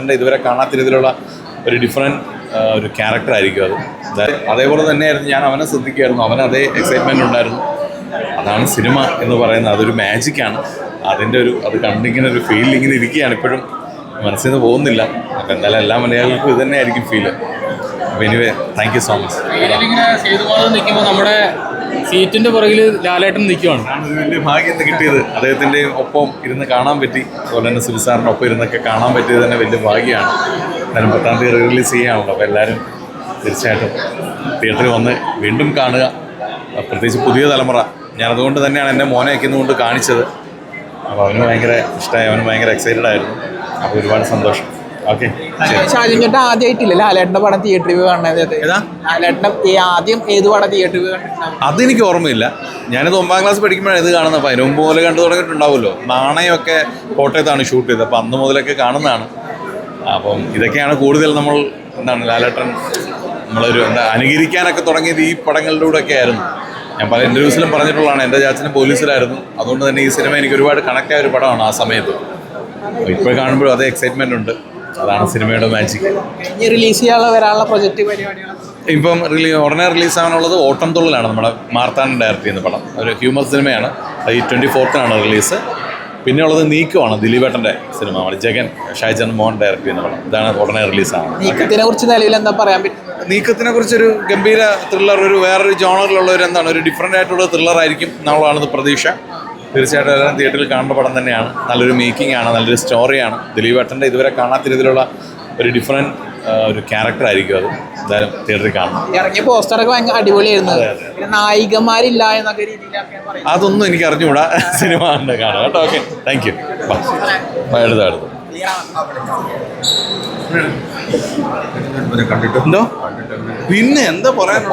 ഇതുവരെ കാണാത്ത രീതിയിലുള്ള ഒരു ഡിഫറെൻറ്റ് ഒരു ക്യാരക്ടറായിരിക്കും അത്. അതേപോലെ തന്നെയായിരുന്നു ഞാൻ അവനെ ശ്രദ്ധിക്കുമായിരുന്നു. അവന് അതേ എക്സൈറ്റ്മെൻ്റ് ഉണ്ടായിരുന്നു. അതാണ് സിനിമ എന്ന് പറയുന്നത്. അതൊരു മാജിക്കാണ്. അത് കണ്ടിങ്ങനെ ഒരു ഫീൽ ഇങ്ങനെ ഇരിക്കുകയാണ്, ഇപ്പോഴും മനസ്സിൽ നിന്ന് പോകുന്നില്ല. അപ്പം എന്തായാലും എല്ലാ മലയാളികൾക്കും ഇത് തന്നെയായിരിക്കും ഫീല്. അപ്പോൾ anyway thank you so much. Sethumadhavan നിൽക്കുമ്പോൾ നമ്മുടെ സീറ്റിൻ്റെ പുറകിൽ ലാലേട്ടൻ നിൽക്കുവാണ്. ഒരു വലിയ ഭാഗ്യം കിട്ടിയത്. അദ്ദേഹത്തിൻ്റെ ഒപ്പം ഇരുന്ന് കാണാൻ പറ്റി. അതുപോലെ തന്നെ സുൽസാറിൻ്റെ ഒപ്പം ഇരുന്നൊക്കെ കാണാൻ പറ്റിയത് തന്നെ വലിയ ഭാഗ്യമാണ്. എന്നാലും 10-ാം തീയതി റിലീസ് ചെയ്യാണല്ലോ. അപ്പോൾ എല്ലാവരും തീർച്ചയായിട്ടും തിയേറ്ററിൽ വന്ന് വീണ്ടും കാണുക. പ്രത്യേകിച്ച് പുതിയ തലമുറ. ഞാനതുകൊണ്ട് തന്നെയാണ് എൻ്റെ മോനെ വയ്ക്കുന്നതുകൊണ്ട് കാണിച്ചത്. അപ്പോൾ അവന് ഭയങ്കര ഇഷ്ടമായി, അവന് ഭയങ്കര എക്സൈറ്റഡ് ആയിരുന്നു. അപ്പോൾ ഒരുപാട് സന്തോഷം. ഓക്കെ. ഷാജിൻ ചേട്ടൻ ആദ്യമായിട്ടില്ല ലാലേട്ടൻ്റെ പടം തിയേറ്ററിൽ കാണുന്നത്. ലാലേട്ടൻ്റെ ആദ്യം ഏത് പടം തിയേറ്ററിൽ കണ്ടിട്ടുണ്ടാവും? അതെനിക്ക് ഓർമ്മയില്ല. ഞാനിത് 9ാം ക്ലാസ് പഠിക്കുമ്പോഴാണ് ഇത് കാണുന്നത്. അപ്പോൾ അതിന് മുമ്പ് പോലെ കണ്ടു തുടങ്ങിയിട്ടുണ്ടാവുമല്ലോ. നാണയമൊക്കെ കോട്ടയത്താണ് ഷൂട്ട് ചെയ്തത്. അപ്പോൾ അന്ന് മുതലൊക്കെ കാണുന്നതാണ്. അപ്പം ഇതൊക്കെയാണ് കൂടുതൽ നമ്മൾ ലാലേട്ടൻ നമ്മളൊരു അനുകരിക്കാനൊക്കെ തുടങ്ങിയത് ഈ പടങ്ങളിലൂടെയൊക്കെ ആയിരുന്നു. ഞാൻ പല ഇൻ്റർവ്യൂസിലും പറഞ്ഞിട്ടുള്ളതാണ്. എൻ്റെ ചാച്ചന് പോലീസിലായിരുന്നു. അതുകൊണ്ട് തന്നെ ഈ സിനിമ എനിക്ക് ഒരുപാട് കണക്ട് ആയ ഒരു പടമാണ് ആ സമയത്ത്. ഇപ്പോൾ കാണുമ്പോഴും അതേ എക്സൈറ്റ്മെൻ്റ് ഉണ്ട്. അതാണ് സിനിമയുടെ മാജിക്. റിലീസ് ചെയ്യാനുള്ള വരാനുള്ള പ്രൊജക്റ്റ് പരിപാടികളാണ് ഇപ്പം ഉടനെ റിലീസാകാനുള്ളത് ഓട്ടംതുള്ളലാണ്. നമ്മുടെ മാർത്താണ്ഡൻ ഡയറക്റ്റ് ചെയ്യുന്ന പടം. ഒരു ഹ്യൂമർ സിനിമയാണ്. ഈ 24-നാണ് റിലീസ്. പിന്നെ ഉള്ളത് നീക്കമാണ്, ദിലീപേട്ടൻ്റെ സിനിമ. നമ്മുടെ ജഗൻ ഷാജൻ മോഹൻ ഡയറക്റ്റ് ചെയ്യുന്ന പടം. ഇതാണ് ഉടനെ റിലീസാണ്. നീക്കത്തിനെ കുറിച്ച് നിലവിൽ എന്താ പറയാൻ പറ്റും? നീക്കത്തിനെ കുറിച്ചൊരു ഗംഭീര ത്രില്ലർ, വേറൊരു ജോണറിലുള്ള ഒരു ഡിഫറൻ്റ് ആയിട്ടുള്ള ത്രില്ലറായിരിക്കും എന്നുള്ളതാണ് പ്രതീക്ഷ. തീർച്ചയായിട്ടും എല്ലാവരും തിയേറ്ററിൽ കാണേണ്ട പടം തന്നെയാണ്. നല്ലൊരു മേക്കിംഗ് ആണ്, നല്ലൊരു സ്റ്റോറിയാണ്. ദിലീപേട്ടൻ്റെ ഇതുവരെ കാണാത്ത രീതിയിലുള്ള ഒരു ഡിഫറെൻറ്റ് ഒരു ക്യാരക്ടറായിരിക്കും അത്. എന്തായാലും തിയേറ്ററിൽ കാണണം. ഇറങ്ങിയ പോസ്റ്ററൊക്കെ ഭയങ്കര അടിപൊളിയായിരുന്നു. പിന്നെ നായികമാരില്ല എന്നൊക്കെ രീതിയിലൊക്കെ അതൊന്നും എനിക്ക് അറിഞ്ഞുകൂടാ. സിനിമ കണ്ട് കാണാം കേട്ടോ. Okay, thank you. എടുത്തു എന്തോ പിന്നെ എന്താ പറയാൻ